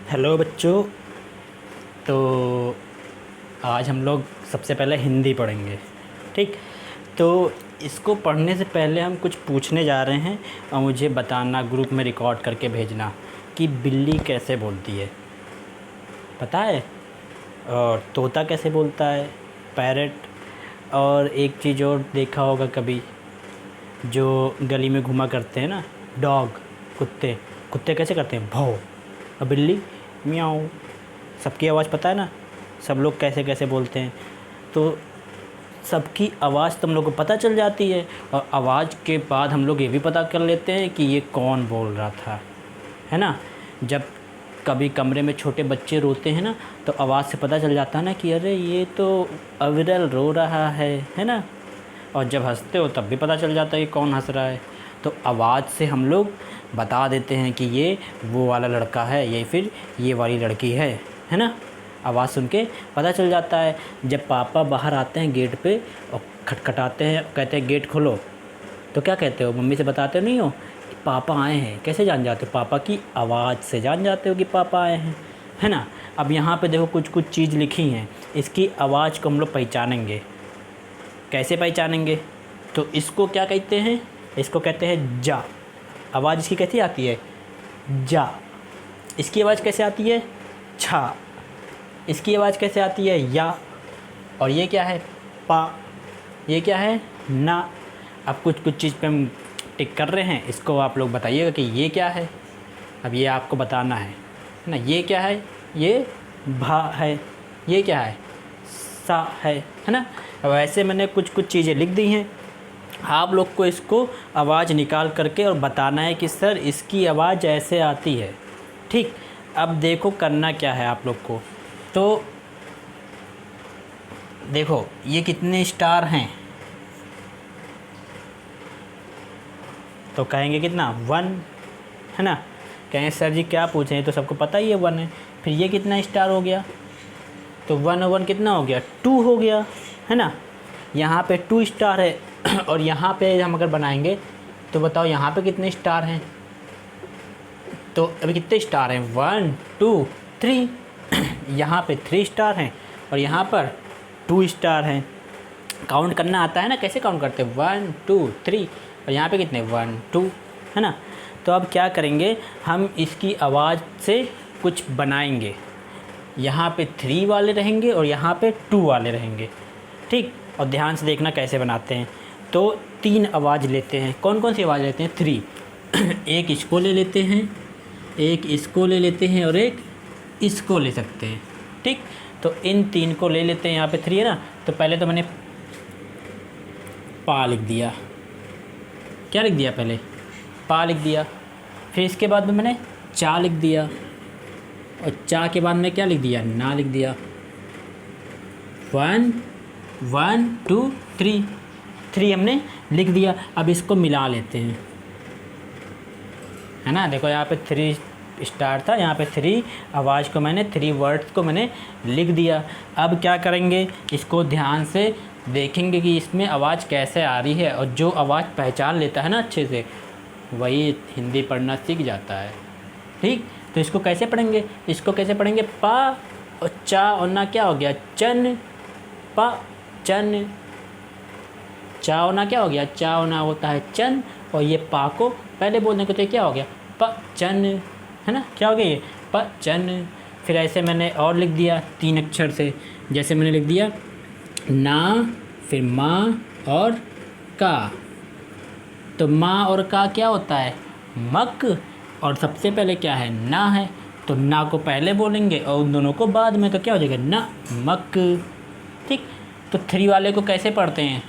Hello बच्चों। तो आज हम लोग सबसे पहले हिंदी पढ़ेंगे। ठीक। तो इसको पढ़ने से पहले हम कुछ पूछने जा रहे हैं और मुझे बताना, ग्रुप में रिकॉर्ड करके भेजना कि बिल्ली कैसे बोलती है, पता है? और तोता कैसे बोलता है, पैरट। और एक चीज़ और देखा होगा कभी, जो गली में घुमा करते हैं ना, डॉग, कुत्ते। कुत्ते कैसे करते हैं? भौ। और बिल्ली म्याऊं। सबकी आवाज़ पता है ना, सब लोग कैसे कैसे बोलते हैं। तो सबकी आवाज़ तो हम लोग को पता चल जाती है, और आवाज़ के बाद हम लोग ये भी पता कर लेते हैं कि ये कौन बोल रहा था, है ना। जब कभी कमरे में छोटे बच्चे रोते हैं ना, तो आवाज़ से पता चल जाता है ना कि अरे ये तो अविरल रो रहा है ना। और जब हंसते हो तब भी पता चल जाता है कि कौन हंस रहा है। तो आवाज़ से हम लोग बता देते हैं कि ये वो वाला लड़का है, ये फिर ये वाली लड़की है ना। आवाज़ सुन के पता चल जाता है। जब पापा बाहर आते हैं गेट पे और खटखटाते हैं, कहते हैं गेट खोलो, तो क्या कहते हो? मम्मी से बताते नहीं हो कि पापा आए हैं? कैसे जान जाते हो? पापा की आवाज़ से जान जाते हो कि पापा आए हैं, है ना। अब यहाँ पे देखो कुछ कुछ चीज़ लिखी हैं, इसकी आवाज़ को हम लोग पहचानेंगे। कैसे पहचानेंगे? तो इसको क्या कहते हैं? इसको कहते हैं जा। आवाज़ इसकी कैसी आती है? जा। इसकी आवाज़ कैसे आती है? छा। इसकी आवाज़ कैसे आती है? या। और ये क्या है? पा। ये क्या है? ना। अब कुछ कुछ चीज़ पे हम टिक कर रहे हैं, इसको आप लोग बताइएगा कि ये क्या है। अब ये आपको बताना है ना। ये क्या है? ये भा है। ये क्या है? सा है ना। अब ऐसे मैंने कुछ कुछ चीज़ें लिख दी हैं, आप लोग को इसको आवाज़ निकाल करके और बताना है कि सर इसकी आवाज़ ऐसे आती है। ठीक। अब देखो करना क्या है आप लोग को। तो देखो ये कितने स्टार हैं, तो कहेंगे कितना? 1, है ना। कहेंगे सर जी क्या पूछें, ये तो सबको पता ही है 1 है। फिर ये कितना स्टार हो गया? तो 1 और 1 कितना हो गया? 2 हो गया, है ना। यहाँ पे 2 स्टार है और यहाँ पे हम अगर बनाएंगे तो बताओ यहाँ पे कितने स्टार हैं? तो अभी कितने स्टार हैं? 1 2 3। यहाँ पे 3 स्टार हैं और यहाँ पर 2 स्टार हैं। काउंट करना आता है ना, कैसे काउंट करते हैं? 1 2 3। और यहाँ पे कितने? 1 2, है ना। तो अब क्या करेंगे, हम इसकी आवाज़ से कुछ बनाएंगे। यहाँ पे 3 वाले रहेंगे और यहाँ पे 2 वाले रहेंगे। ठीक। और ध्यान से देखना कैसे बनाते हैं। तो 3 आवाज़ लेते हैं। कौन कौन सी आवाज़ लेते हैं? 3। एक इसको ले लेते हैं, एक इसको ले लेते हैं और एक इसको ले सकते हैं। ठीक। तो इन 3 को ले लेते हैं। यहाँ पे 3 है ना, तो पहले तो मैंने पा लिख दिया। क्या लिख दिया? पहले पा लिख दिया। फिर इसके बाद में मैंने चा लिख दिया, और चा के बाद में क्या लिख दिया? ना लिख दिया। 1 1 2 3, 3 हमने लिख दिया। अब इसको मिला लेते हैं, है ना। देखो यहाँ पे 3 स्टार था, यहाँ पे 3 आवाज़ को मैंने 3 वर्ड्स को मैंने लिख दिया। अब क्या करेंगे, इसको ध्यान से देखेंगे कि इसमें आवाज़ कैसे आ रही है, और जो आवाज़ पहचान लेता है ना अच्छे से, वही हिंदी पढ़ना सीख जाता है। ठीक। तो इसको कैसे पढ़ेंगे? इसको कैसे पढ़ेंगे? पा और चा और ना क्या हो गया? चन। पा चन। चा और ना क्या हो गया? चा और ना होता है चन, और ये पा को पहले बोलने को तो क्या हो गया? प चन, है ना। क्या हो गया? ये प चन। फिर ऐसे मैंने और लिख दिया 3 अक्षर से। जैसे मैंने लिख दिया ना, फिर माँ और का। तो माँ और का क्या होता है? मक। और सबसे पहले क्या है? ना है। तो ना को पहले बोलेंगे और उन दोनों को बाद में, तो क्या हो जाएगा? ना मक। ठीक। तो 3 वाले को कैसे पढ़ते हैं?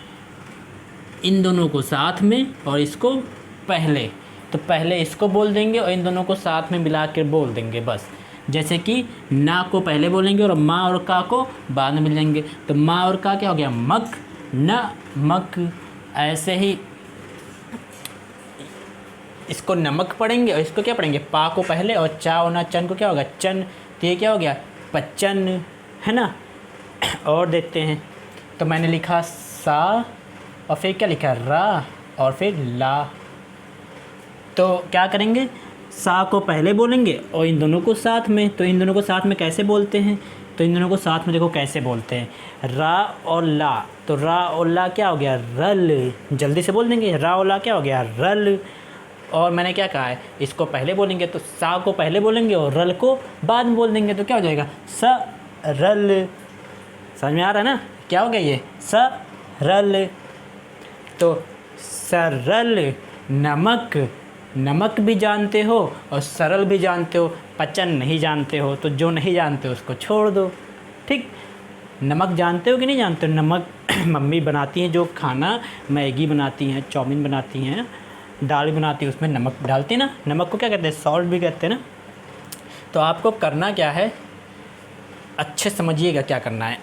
इन दोनों को साथ में और इसको पहले। तो पहले इसको बोल देंगे और इन दोनों को साथ में मिला कर बोल देंगे, बस। जैसे कि ना को पहले बोलेंगे और माँ और का को बाद में मिलेंगे। तो माँ और का क्या हो गया? मक। न मक। ऐसे ही इसको नमक पढ़ेंगे और इसको क्या पढ़ेंगे? पा को पहले और चा और ना चन को क्या होगा? चन। तो ये क्या हो गया? पचन, है ना। और देखते हैं। तो मैंने लिखा सा, और फिर क्या लिखा? रा, और फिर ला। तो क्या करेंगे, सा को पहले बोलेंगे और इन दोनों को साथ में। तो इन दोनों को साथ में कैसे बोलते हैं, तो इन दोनों को साथ में देखो कैसे बोलते हैं, रा और ला। तो रा और ला क्या हो गया, रल। जल्दी से बोल देंगे, रा और ला क्या हो गया, रल। और मैंने क्या कहा है, इसको पहले बोलेंगे तो सा को पहले बोलेंगे और रल को बाद में बोल देंगे, तो क्या हो जाएगा, स रल। समझ में आ रहा है ना, क्या हो गया ये, स रल। तो सरल, नमक, नमक भी जानते हो और सरल भी जानते हो, पचन नहीं जानते हो, तो जो नहीं जानते हो उसको छोड़ दो। ठीक, नमक जानते हो कि नहीं जानते हो, नमक मम्मी बनाती हैं जो खाना, मैगी बनाती हैं, चाउमीन बनाती हैं, दाल बनाती है, उसमें नमक डालते हैं ना, नमक को क्या कहते हैं, सॉल्ट भी कहते हैं ना। तो आपको करना क्या है, अच्छे समझिएगा क्या करना है।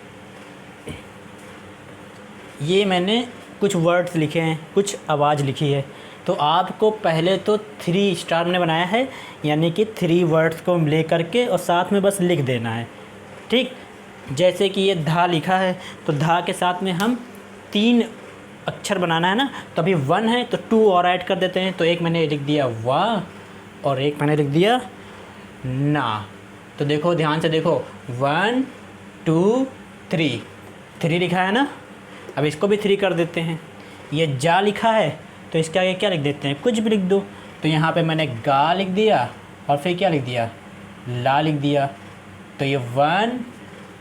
ये मैंने कुछ वर्ड्स लिखे हैं, कुछ आवाज़ लिखी है, तो आपको पहले तो 3 स्टार में बनाया है, यानी कि 3 वर्ड्स को ले करके और साथ में बस लिख देना है। ठीक, जैसे कि ये धा लिखा है, तो धा के साथ में हम 3 अक्षर बनाना है ना, तो अभी 1 है तो 2 और ऐड कर देते हैं। तो एक मैंने लिख दिया वा और एक मैंने लिख दिया ना। तो देखो ध्यान से देखो, 1 2 3, 3 लिखा है ना। अब इसको भी 3 कर देते हैं। ये जा लिखा है तो इसके आगे क्या लिख देते हैं, कुछ भी लिख दो। तो यहाँ पे मैंने गा लिख दिया और फिर क्या लिख दिया, ला लिख दिया। तो ये 1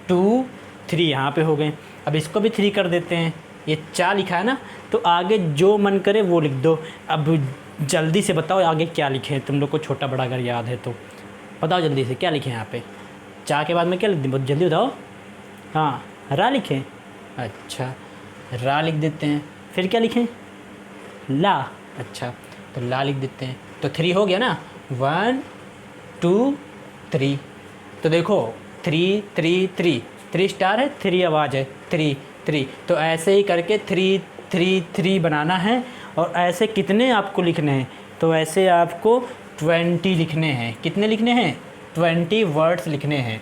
2 3 यहाँ पे हो गए। अब इसको भी 3 कर देते हैं। ये चा लिखा है ना, तो आगे जो मन करे वो लिख दो। अब जल्दी से बताओ आगे क्या लिखे हैं, तुम लोग को छोटा बड़ा अगर याद है तो बताओ जल्दी से क्या लिखे हैं यहाँ पे। चा के बाद में क्या लिख दें, बहुत जल्दी बताओ। हाँ, रा लिखें, अच्छा रा लिख देते हैं। फिर क्या लिखें, ला, अच्छा तो ला लिख देते हैं। तो 3 हो गया ना, 1 2 3। तो देखो 3 3 3, 3 स्टार है, 3 आवाज़ है, 3 3। तो ऐसे ही करके 3 3 3 बनाना है। और ऐसे कितने आपको लिखने हैं, तो ऐसे आपको 20 लिखने हैं। कितने लिखने हैं, 20 वर्ड्स लिखने हैं,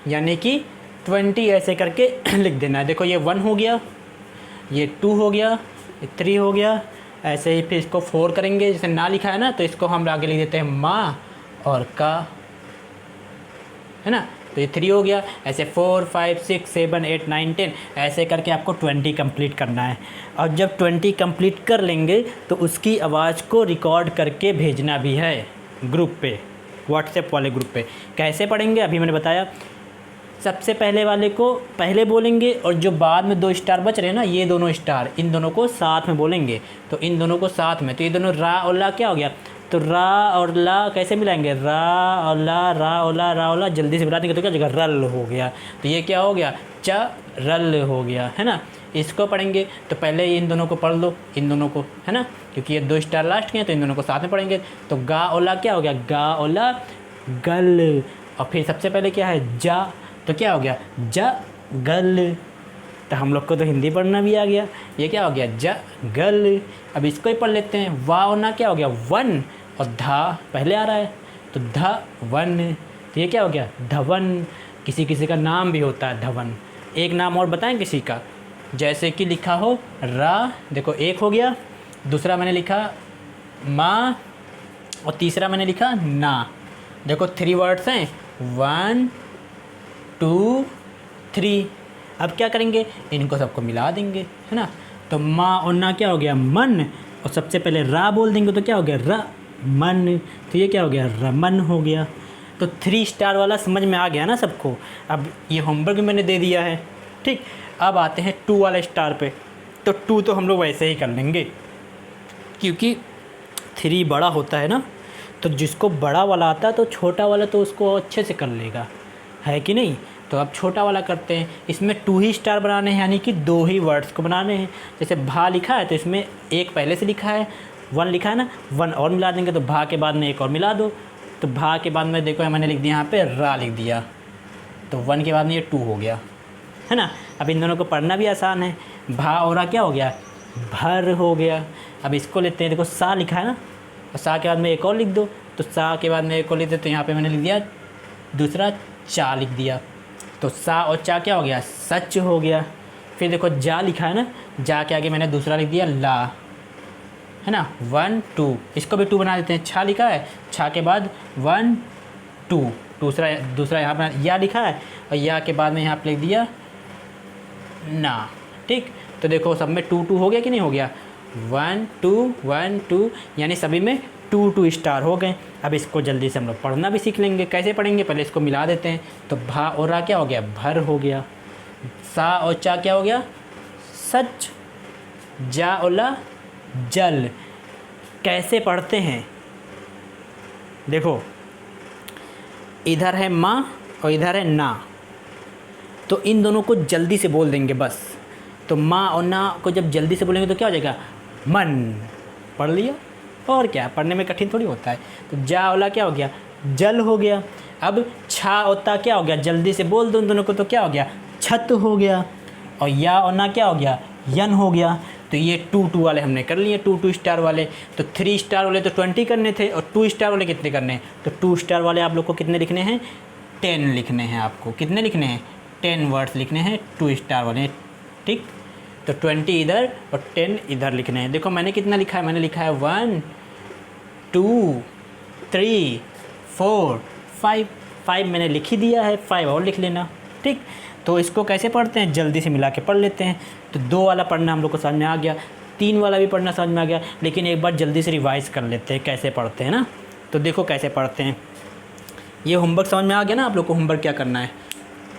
यानी कि 20 ऐसे करके लिख देना है। देखो ये 1 हो गया, ये 2 हो गया, ये 3 हो गया। ऐसे ही फिर इसको 4 करेंगे, जैसे ना लिखा है ना तो इसको हम आगे लिख देते हैं माँ और का, है ना। तो ये 3 हो गया। ऐसे 4 5 6 7 8 9 10 ऐसे करके आपको 20 कंप्लीट करना है। और जब 20 कंप्लीट कर लेंगे तो उसकी आवाज़ को रिकॉर्ड करके भेजना भी है ग्रुप पे, व्हाट्सएप वाले ग्रुप पे। कैसे पढ़ेंगे अभी मैंने बताया। सबसे पहले वाले को पहले बोलेंगे और जो बाद में 2 स्टार बच रहे हैं ना, ये दोनों स्टार, इन दोनों को साथ में बोलेंगे। तो इन दोनों को साथ में, तो ये दोनों रा और ला क्या हो गया, तो रा और ला कैसे मिलाएंगे, रा और ला, रा और ला, रा और ला। जल्दी से मिला देंगे तो क्या हो जाएगा, रल हो गया। तो ये क्या हो गया, च रल हो गया, है ना। इसको पढ़ेंगे तो पहले इन दोनों को पढ़ लो, इन दोनों को, है ना, क्योंकि ये 2 स्टार लास्ट के हैं तो इन दोनों को साथ में पढ़ेंगे। तो गा और ला क्या हो गया, गा और ला गल। और फिर सबसे पहले क्या है, जा, तो क्या हो गया, ज गल। तो हम लोग को तो हिंदी पढ़ना भी आ गया। ये क्या हो गया, ज गल। अब इसको ही पढ़ लेते हैं। वा और ना क्या हो गया, वन, और धा पहले आ रहा है तो ध वन। तो ये क्या हो गया, धवन। किसी किसी का नाम भी होता है धवन। एक नाम और बताएं किसी का, जैसे कि लिखा हो रा, देखो 1 हो गया, दूसरा मैंने लिखा माँ और तीसरा मैंने लिखा ना। देखो 3 वर्ड्स हैं, 1 2 3। अब क्या करेंगे, इनको सबको मिला देंगे, है ना। तो माँ और ना क्या हो गया, मन, और सबसे पहले रा बोल देंगे तो क्या हो गया, र मन। तो ये क्या हो गया, रमन हो गया। तो 3 स्टार वाला समझ में आ गया ना सबको। अब ये होमवर्क भी मैंने दे दिया है, ठीक। अब आते हैं 2 वाले स्टार पे। तो 2 तो हम लोग वैसे ही कर लेंगे, क्योंकि 3 बड़ा होता है ना, तो जिसको बड़ा वाला आता है तो छोटा वाला तो उसको अच्छे से कर लेगा, है कि नहीं। तो अब छोटा वाला करते हैं। इसमें 2 ही स्टार बनाने हैं, यानी कि 2 ही वर्ड्स को बनाने हैं। जैसे भा लिखा है तो इसमें 1 पहले से लिखा है, 1 लिखा है ना, 1 और मिला देंगे। तो भा के बाद में 1 और मिला दो। तो भा के बाद में देखो मैंने लिख दिया यहाँ पे रा लिख दिया, तो 1 के बाद में ये 2 हो गया, है ना। अब इन दोनों को पढ़ना भी आसान है। भा और रा क्या हो गया, भर हो गया। अब इसको लेते हैं, देखो सा लिखा है ना, और सा के बाद में 1 और लिख दो। तो सा के बाद में 1 और लिख दो, तो यहाँ पे मैंने लिख दिया दूसरा चा लिख दिया। तो सा और चा क्या हो गया, सच हो गया। फिर देखो जा लिखा है ना, जा के आगे मैंने दूसरा लिख दिया ला, है ना, 1 2, इसको भी 2 बना देते हैं। छा लिखा है, छा के बाद 1 2, दूसरा यहाँ पर या लिखा है और या के बाद में यहाँ पर लिख दिया ना। ठीक, तो देखो सब में 2 2 हो गया कि नहीं हो गया, 1 2 1 2, यानी सभी में 2 2 स्टार हो गए। अब इसको जल्दी से हम लोग पढ़ना भी सीख लेंगे। कैसे पढ़ेंगे, पहले इसको मिला देते हैं। तो भा और रा क्या हो गया, भर हो गया। सा और चा क्या हो गया, सच। जा और ला जल। कैसे पढ़ते हैं, देखो इधर है माँ और इधर है ना, तो इन दोनों को जल्दी से बोल देंगे बस। तो माँ और ना को जब जल्दी से बोलेंगे तो क्या हो जाएगा, मन। पढ़ लिया, और क्या, पढ़ने में कठिन थोड़ी होता है। तो जा वाला क्या हो गया, जल हो गया। अब छा होता क्या हो गया, जल्दी से बोल दो उन दोनों को, तो क्या हो गया, छत हो गया। और या और ना क्या हो गया, यन हो गया। तो ये 2 2 वाले हमने कर लिए, 2 2 स्टार वाले। तो 3 स्टार वाले तो 20 करने थे, और 2 स्टार वाले कितने करने हैं, तो 2 स्टार वाले आप लोग को कितने लिखने हैं, 10 लिखने हैं। आपको कितने लिखने हैं, 10 वर्ड्स लिखने हैं 2 स्टार वाले। ठीक, तो 20 इधर और 10 इधर लिखने हैं। देखो मैंने कितना लिखा है, मैंने लिखा है 1 2 3 4 5 मैंने लिख ही दिया है, 5 और लिख लेना। ठीक, तो इसको कैसे पढ़ते हैं, जल्दी से मिला के पढ़ लेते हैं। तो 2 वाला पढ़ना हम लोग को समझ में आ गया, 3 वाला भी पढ़ना समझ में आ गया, लेकिन एक बार जल्दी से रिवाइज़ कर लेते हैं कैसे पढ़ते हैं ना। तो देखो कैसे पढ़ते हैं, ये होमवर्क समझ में आ गया ना आप लोग को, होमवर्क क्या करना है।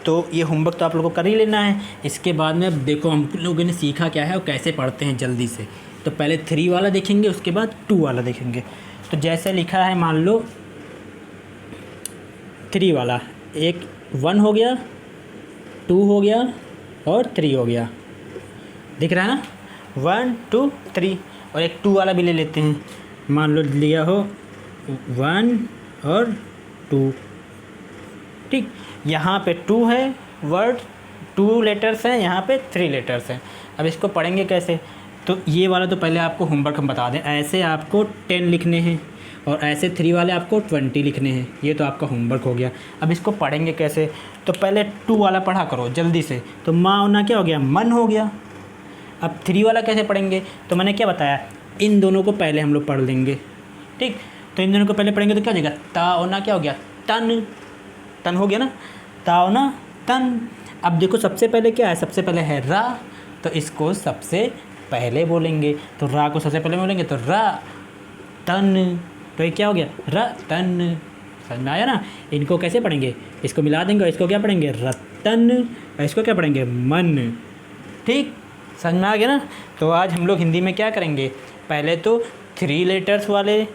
तो ये होमवर्क तो आप लोगों को कर ही लेना है। इसके बाद में अब देखो हम लोगों ने सीखा क्या है और कैसे पढ़ते हैं जल्दी से। तो पहले 3 वाला देखेंगे, उसके बाद 2 वाला देखेंगे। तो जैसे लिखा है, मान लो 3 वाला, एक 1 हो गया, 2 हो गया और 3 हो गया, दिख रहा है ना, 1 2 3। और एक 2 वाला भी ले लेते हैं, मान लो लिया हो 1 और 2। ठीक, यहाँ पे 2 है वर्ड, 2 लेटर्स हैं, यहाँ पे 3 लेटर्स हैं। अब इसको पढ़ेंगे कैसे, तो ये वाला तो पहले आपको होमवर्क हम बता दें, ऐसे आपको 10 लिखने हैं और ऐसे 3 वाले आपको 20 लिखने हैं। ये तो आपका होमवर्क हो गया। अब इसको पढ़ेंगे कैसे, तो पहले 2 वाला पढ़ा करो जल्दी से। तो माँ होना क्या हो गया, मन हो गया। अब 3 वाला कैसे पढ़ेंगे, तो मैंने क्या बताया, इन दोनों को पहले हम लोग पढ़ लेंगे। ठीक, तो इन दोनों को पहले पढ़ेंगे तो क्या हो जाएगा, ता होना क्या हो गया, तन। तन हो गया ना, ता होना तन। अब देखो सबसे पहले क्या है, सबसे पहले है रा, तो इसको सबसे पहले बोलेंगे। तो रा को सबसे पहले बोलेंगे तो रा तन। तो ये क्या हो गया, रतन। समझ में आया ना। इनको कैसे पढ़ेंगे, इसको मिला देंगे और इसको क्या पढ़ेंगे, रतन, और इसको क्या पढ़ेंगे, मन। ठीक, समझ में आ गया ना। तो आज हम लोग हिंदी में क्या करेंगे, पहले तो 3 लेटर्स वाले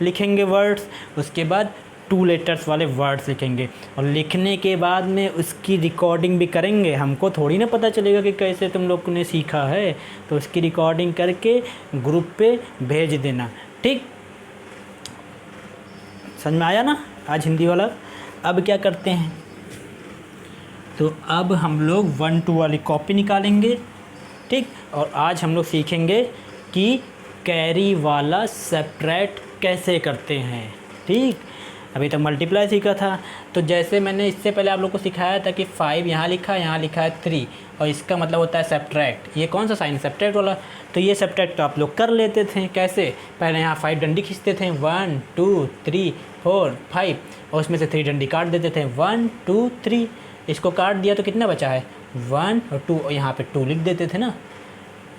लिखेंगे वर्ड्स, उसके बाद 2 लेटर्स वाले वर्ड्स लिखेंगे, और लिखने के बाद में उसकी रिकॉर्डिंग भी करेंगे। हमको थोड़ी ना पता चलेगा कि कैसे तुम लोग ने सीखा है, तो उसकी रिकॉर्डिंग करके ग्रुप पे भेज देना। ठीक, समझ में आया ना आज हिंदी वाला। अब क्या करते हैं, तो अब हम लोग 1 2 वाली कॉपी निकालेंगे। ठीक, और आज हम लोग सीखेंगे कि कैरी वाला सब्ट्रैक्ट कैसे करते हैं। ठीक, अभी तक मल्टीप्लाई सीखा था, तो जैसे मैंने इससे पहले आप लोग को सिखाया था कि 5 यहाँ लिखा है, यहाँ लिखा है 3, और इसका मतलब होता है सब्ट्रैक्ट। ये कौन सा साइन है, सब्ट्रैक्ट वाला। तो ये सब्ट्रैक्ट तो आप लोग कर लेते थे कैसे, पहले यहाँ 5 डंडी खींचते थे, 1 2 3 4 5, और उसमें से 3 डंडी काट देते थे, 1 2 3। इसको काट दिया तो कितना बचा है, 1 और 2, और यहाँ पे 2 लिख देते थे ना।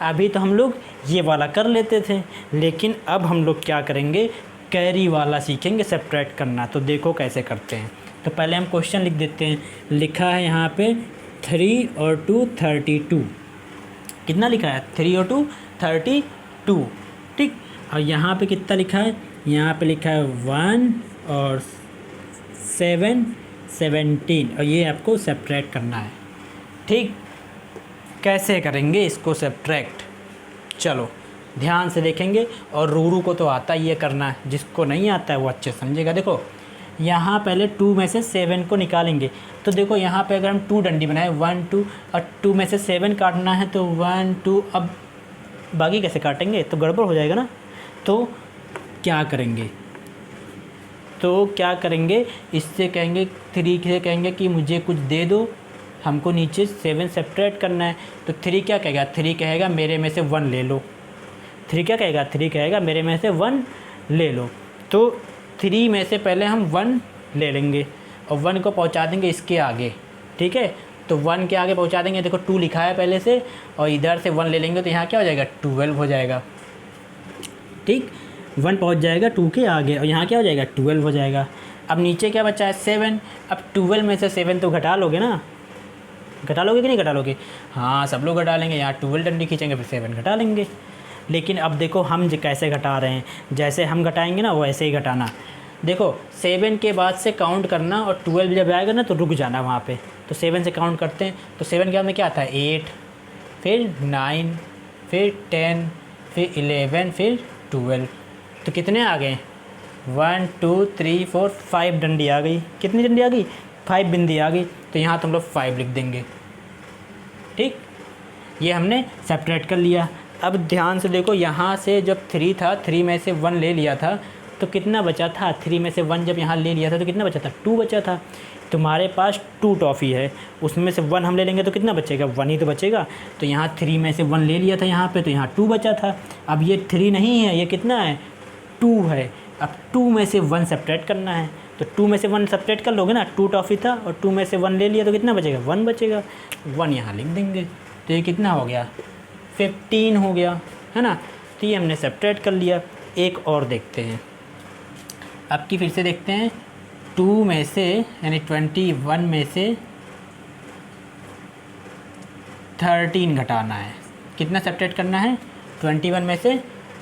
अभी तो हम लोग ये वाला कर लेते थे, लेकिन अब हम लोग क्या करेंगे, कैरी वाला सीखेंगे सब्ट्रैक्ट करना। तो देखो कैसे करते हैं। तो पहले हम क्वेश्चन लिख देते हैं। लिखा है यहाँ पे 3 और 2 32। कितना लिखा है, 3 और 2 32। ठीक, और यहाँ पे कितना लिखा है, यहाँ पे लिखा है 1 और 7 17, और ये आपको सब्ट्रैक्ट करना है। ठीक, कैसे करेंगे इसको सब्ट्रैक्ट, चलो ध्यान से देखेंगे। और रूरू को तो आता ही है करना, जिसको नहीं आता है वो अच्छे समझेगा। देखो यहाँ पहले 2 में से 7 को निकालेंगे। तो देखो यहाँ पे अगर हम 2 डंडी बनाए, 1 2, और 2 में से 7 काटना है तो 1 2, अब बाकी कैसे काटेंगे, तो गड़बड़ हो जाएगा ना। तो क्या करेंगे, इससे कहेंगे 3 से कहेंगे कि मुझे कुछ दे दो, हमको नीचे 7 सब्ट्रैक्ट करना है। तो 3 क्या कहेगा, 3 कहेगा मेरे में से 1 ले लो। 3 क्या कहेगा, 3 कहेगा मेरे में से 1 ले लो। तो 3 में से पहले हम 1 ले लेंगे और 1 को पहुंचा देंगे इसके आगे, ठीक है। तो 1 के आगे पहुंचा देंगे, देखो 2 लिखा है पहले से, और इधर से 1 ले लेंगे तो यहाँ क्या हो जाएगा, 12 हो जाएगा, ठीक। 1 पहुंच जाएगा 2 के आगे और यहाँ क्या हो जाएगा, 12 हो जाएगा। अब नीचे क्या बचा है, 7। अब 12 में से 7 तो घटा लोगे ना, घटा लोगे कि नहीं घटा लोगे, हाँ सब लोग घटा लेंगे। यहाँ 12 डंडी खींचेंगे फिर 7 घटा लेंगे। लेकिन अब देखो हम कैसे घटा रहे हैं, जैसे हम घटाएंगे ना वैसे ही घटाना। देखो 7 के बाद से काउंट करना और 12 जब आएगा ना तो रुक जाना वहाँ पे। तो 7 से काउंट करते हैं, तो 7 के बाद में क्या आता है, 8, फिर 9, फिर 10, फिर 11, फिर 12। तो कितने आ गए, 1 2 3 4 5 डंडी आ गई। कितनी डंडी आ गई, 5 बिंदी आ गई। तो यहाँ तुम लोग 5 लिख देंगे, ठीक। ये हमने सेपरेट कर लिया। अब ध्यान से देखो, यहाँ से जब 3 था, 3 में से 1 ले लिया था तो कितना बचा था, 3 में से 1 जब यहाँ ले लिया था तो कितना बचा था, 2 बचा था। तुम्हारे पास 2 टॉफ़ी है, उसमें से 1 हम ले लेंगे तो कितना बचेगा, 1 ही तो बचेगा। तो यहाँ 3 में से 1 ले लिया था यहाँ पे, तो यहाँ 2 बचा था। अब ये 3 नहीं है, ये कितना है, 2 है। अब 2 में से 1 सेपरेट करना है, तो 2 में से 1 सेपरेट कर लोगे ना, 2 टॉफ़ी था और 2 में से 1 ले लिया तो कितना बचेगा, 1 बचेगा। 1 यहाँ लिख देंगे, तो ये कितना हो गया, 15 हो गया, है ना। तो ये हमने सेपरेट कर लिया। एक और देखते हैं, अब की फिर से देखते हैं। 2 में से यानी 21 में से 13 घटाना है, कितना सेपरेट करना है, 21 में से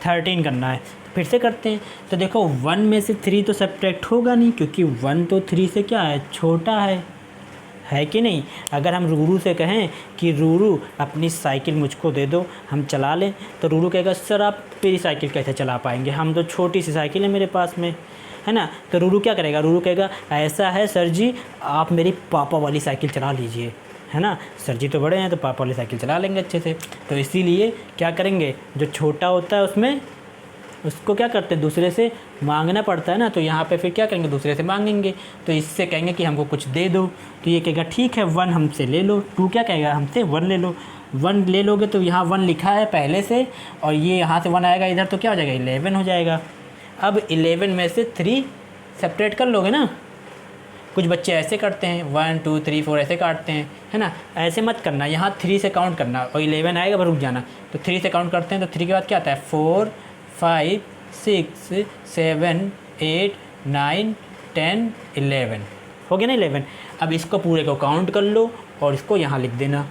13 करना है। फिर से करते हैं, तो देखो 1 में से 3 तो सेपरेट होगा नहीं, क्योंकि 1 तो 3 से क्या है, छोटा है कि नहीं। अगर हम रूरू से कहें कि रूरू अपनी साइकिल मुझको दे दो, हम चला लें, तो रूरू कहेगा सर आप मेरी साइकिल कैसे चला पाएंगे, हम तो छोटी सी साइकिल है मेरे पास में, है ना। तो रूरू क्या करेगा, रूरू कहेगा ऐसा है सर जी, आप मेरी पापा वाली साइकिल चला लीजिए, है ना। सर जी तो बड़े हैं तो पापा वाली साइकिल चला लेंगे अच्छे से। तो इसीलिए क्या करेंगे, जो छोटा होता है उसमें उसको क्या करते हैं, दूसरे से मांगना पड़ता है ना। तो यहाँ पे फिर क्या करेंगे, दूसरे से मांगेंगे। तो इससे कहेंगे कि हमको कुछ दे दो, तो ये कहेगा ठीक है 1 हमसे ले लो। 2 क्या कहेगा, हमसे 1 ले लो। 1 ले लोगे तो यहाँ 1 लिखा है पहले से, और ये यहाँ से 1 आएगा इधर, तो क्या हो जाएगा, 11 हो जाएगा। अब 11 में से 3 सेपरेट कर लोगे ना। कुछ बच्चे ऐसे करते हैं, 1 2 3 4 ऐसे काटते हैं, है ना। ऐसे मत करना, यहाँ 3 से काउंट करना और 11 आएगा पर रुक जाना। तो 3 से काउंट करते हैं, तो 3 के बाद क्या आता है, 4 5 6 7 8 9 10 11 हो गया ना 11। अब इसको पूरे को काउंट कर लो और इसको यहाँ लिख देना।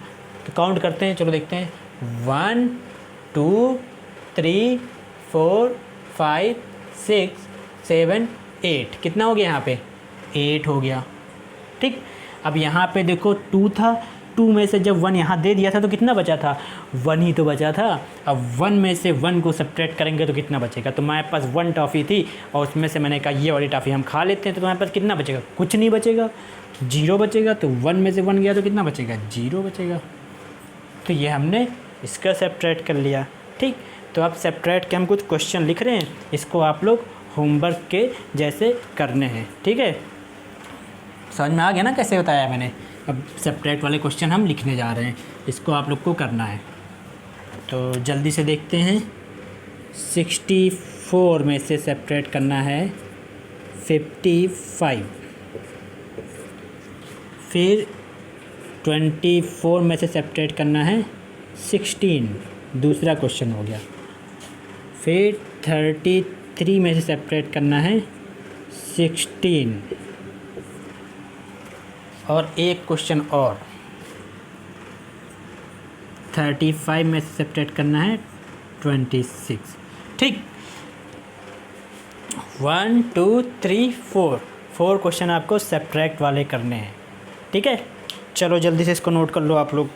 तो काउंट करते हैं, चलो देखते हैं, 1 2 3 4 5 6 7 8, कितना हो गया यहाँ पे, 8 हो गया, ठीक। अब यहाँ पे देखो 2 था, 2 में से जब 1 यहाँ दे दिया था तो कितना बचा था, 1 ही तो बचा था। अब 1 में से 1 को सब्ट्रैक्ट करेंगे तो कितना बचेगा। तो हमारे पास 1 टॉफ़ी थी और उसमें से मैंने कहा ये वाली टॉफ़ी हम खा लेते हैं, तो तुम्हारे पास कितना बचेगा, कुछ नहीं बचेगा, 0 बचेगा। तो 1 में से 1 गया तो कितना बचेगा, 0 बचेगा। तो ये हमने इसका सब्ट्रैक्ट कर लिया, ठीक। तो अब सब्ट्रैक्ट के हम कुछ क्वेश्चन लिख रहे हैं, इसको आप लोग होमवर्क के जैसे करने हैं, ठीक है। समझ में आ गया ना कैसे बताया मैंने। अब सब्ट्रैक्ट वाले क्वेश्चन हम लिखने जा रहे हैं, इसको आप लोग को करना है। तो जल्दी से देखते हैं, 64 में से सब्ट्रैक्ट करना है 55, फिर 24 में से सब्ट्रैक्ट करना है 16, दूसरा क्वेश्चन हो गया। फिर 33 में से सब्ट्रैक्ट करना है 16, और एक क्वेश्चन और 35 में से सब्ट्रैक्ट करना है 26, ठीक। 1 2 3 4 क्वेश्चन आपको सब्ट्रैक्ट वाले करने हैं, ठीक है। चलो जल्दी से इसको नोट कर लो आप लोग।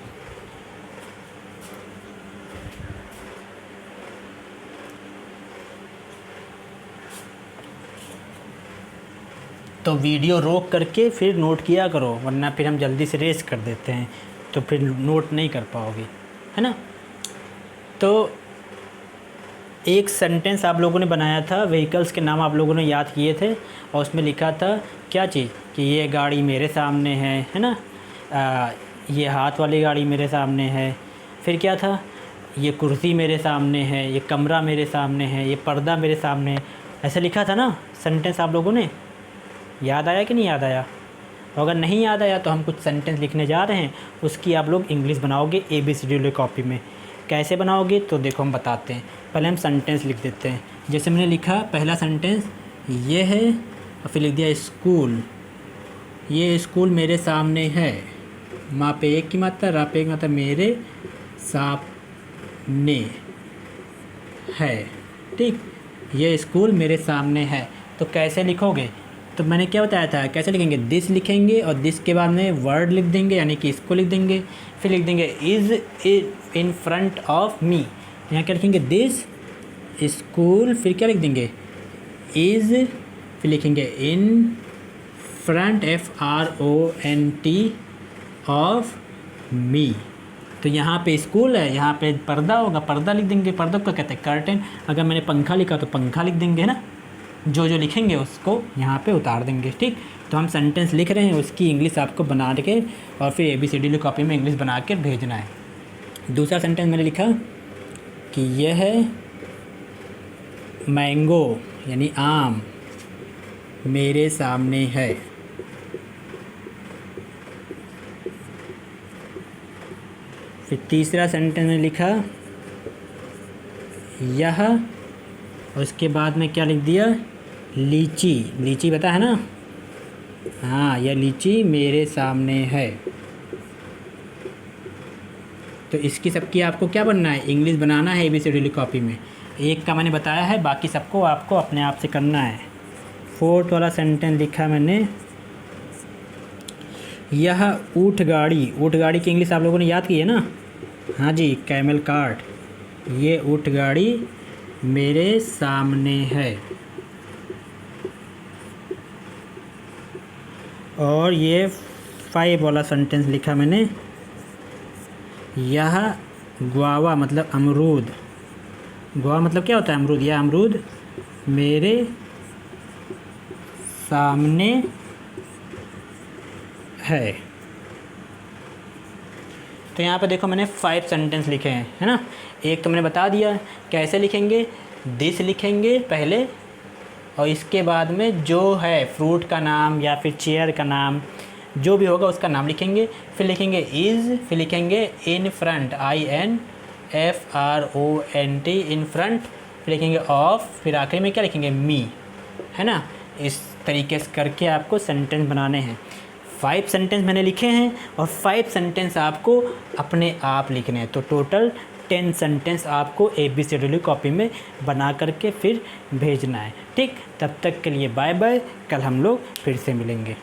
तो वीडियो रोक करके फिर नोट किया करो, वरना फिर हम जल्दी से रेस कर देते हैं तो फिर नोट नहीं कर पाओगे, है ना। तो एक सेंटेंस आप लोगों ने बनाया था, व्हीकल्स के नाम आप लोगों ने याद किए थे और उसमें लिखा था क्या चीज़, कि ये गाड़ी मेरे सामने है ना, ये हाथ वाली गाड़ी मेरे सामने है। फिर क्या था, ये कुर्सी मेरे सामने है, ये कमरा मेरे सामने है, ये पर्दा मेरे सामने है। ऐसे लिखा था ना सेंटेंस आप लोगों ने, याद आया कि नहीं याद आया? और अगर नहीं याद आया तो हम कुछ सेंटेंस लिखने जा रहे हैं, उसकी आप लोग इंग्लिश बनाओगे ABCD वाली कॉपी में। कैसे बनाओगे तो देखो हम बताते हैं। पहले हम सेंटेंस लिख देते हैं। जैसे मैंने लिखा पहला सेंटेंस ये है, और फिर लिख दिया स्कूल। ये स्कूल मेरे सामने है। माँ पे एक की मात्रा, रा पे एक मात्रा, मेरे सामने है। ठीक, ये स्कूल मेरे सामने है। तो कैसे लिखोगे? तो मैंने क्या बताया था कैसे लिखेंगे। दिस लिखेंगे और दिस के बाद में वर्ड लिख देंगे, यानी कि इसको लिख देंगे। फिर लिख देंगे is in front of me. यहाँ क्या लिखेंगे, दिस स्कूल। फिर क्या लिख देंगे, इज़। फिर लिखेंगे in front, FRONT of me. तो यहाँ पे स्कूल है, यहाँ पे पर्दा होगा, पर्दा लिख देंगे। पर्दा को कहते हैं कर्टेन। अगर मैंने पंखा लिखा तो पंखा लिख देंगे, है ना। जो जो लिखेंगे उसको यहाँ पे उतार देंगे। ठीक, तो हम सेंटेंस लिख रहे हैं, उसकी इंग्लिश आपको बना के और फिर ABCD कॉपी में इंग्लिश बना के भेजना है। दूसरा सेंटेंस मैंने लिखा कि यह है मैंगो, यानी आम, मेरे सामने है। फिर तीसरा सेंटेंस में लिखा यह, और उसके बाद में क्या लिख दिया, लीची। लीची पता है ना, हाँ, यह लीची मेरे सामने है। तो इसकी सबकी आपको क्या बनना है, इंग्लिश बनाना है ABCD कॉपी में। एक का मैंने बताया है, बाकी सबको आपको अपने आप से करना है। फोर्थ वाला सेंटेंस लिखा मैंने, यह ऊँट गाड़ी। ऊँट गाड़ी की इंग्लिश आप लोगों ने याद की है ना, हाँ जी, कैमल कार्ट। ये ऊँट गाड़ी मेरे सामने है। और ये 5 वाला सेंटेंस लिखा मैंने, यह गुआवा मतलब अमरूद। गुआवा मतलब क्या होता है, अमरूद। यह अमरूद मेरे सामने है। तो यहाँ पे देखो मैंने 5 सेंटेंस लिखे हैं, है ना। एक तो मैंने बता दिया कैसे लिखेंगे, दिस लिखेंगे पहले, और इसके बाद में जो है फ्रूट का नाम या फिर चेयर का नाम, जो भी होगा उसका नाम लिखेंगे। फिर लिखेंगे इज़, फिर लिखेंगे in front, INFRONT, in front. फिर लिखेंगे ऑफ, फिर आखिरी में क्या लिखेंगे, मी, है ना। इस तरीके से करके आपको सेंटेंस बनाने हैं। 5 सेंटेंस मैंने लिखे हैं और 5 सेंटेंस आपको अपने आप लिखने हैं। तो टोटल 10 सेंटेंस आपको ABCD कॉपी में बना करके फिर भेजना है। ठीक, तब तक के लिए बाय बाय। कल हम लोग फिर से मिलेंगे।